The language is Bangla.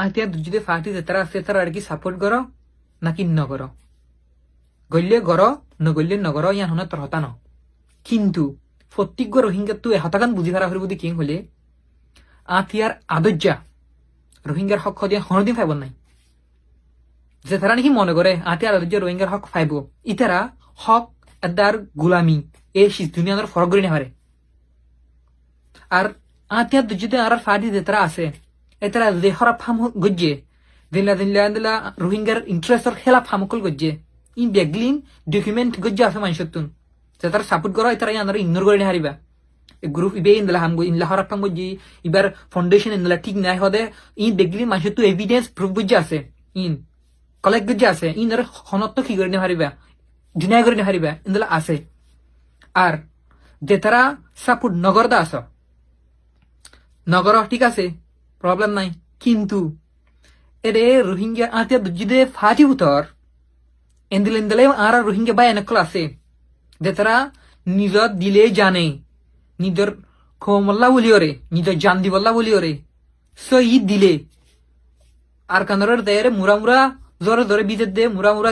আতিয়া যদি ফাটি যেতারা আছে তারা আর কি সাপোর্ট করো নাকি নগর গল্লে গর নগল্লে নগর ইয়ান হনে তোর হতা ন কিন্তু প্রত্যেক রোহিঙ্গা তুই হতাকান বুঝি ফেরা হলে বুঝি কিং হলে আতিয়ার আদর্যা রোহিঙ্গার হক দিয়ে হনদিন ফাইব নাই যে তারা নাকি মনে করে আতিয়ার আদর্যা রোহিঙ্গার হক ফাইব ইতারা হক এদার গুলামি এ দুনিয়ার ফরক করে নেহারে আর আতিয়ার যদি আর ফাটি যে তারা আছে এতারা যে হরা ফাম গজ্জে দিনলা দিনলা দিনলা রোহিঙ্গার ইন্টারেস্টর খেলা ফামকল গজ্জে ইন বেগলিন ডকুমেন্ট গজ্জে আছে মানুষতুন যে তারা সাপোর্ট করা এতারা ইয়ানারা ইগনোর করে নেহারিবা গ্রুপ ইবে ইনলা হাম ইনলা হরা ফাম গজ্জি ইবার ফাউন্ডেশন ইনলা ঠিক নাই হদে ইন বেগলিন মানুষতু এভিডেন্স প্রুফ গজ্জে আছে ইন কলেক্ট গজ্জে আছে ইনার হনত কি করে নেহারিবা ডিনাই করে নেহারিবা ইনলা আছে আর যে তারা সাপোর্ট নগরদা আছে নগর ঠিক আছে প্রবলেম নাই কিন্তু এরে রোহিঙ্গা আতিয়া যদি ফাটি উতর এন্দিলে আর রোহিঙ্গা বাই এনেকল আছে যে তারা নিজর দিলে জানে নিজর খোমল্লা বলিওরে নিজর জান দিবল্লা বলিওরে সো ই দিলে আর কান্দরের দেয় মুরা মুরা জোরে জোরে বিজের দে মুরা মুরা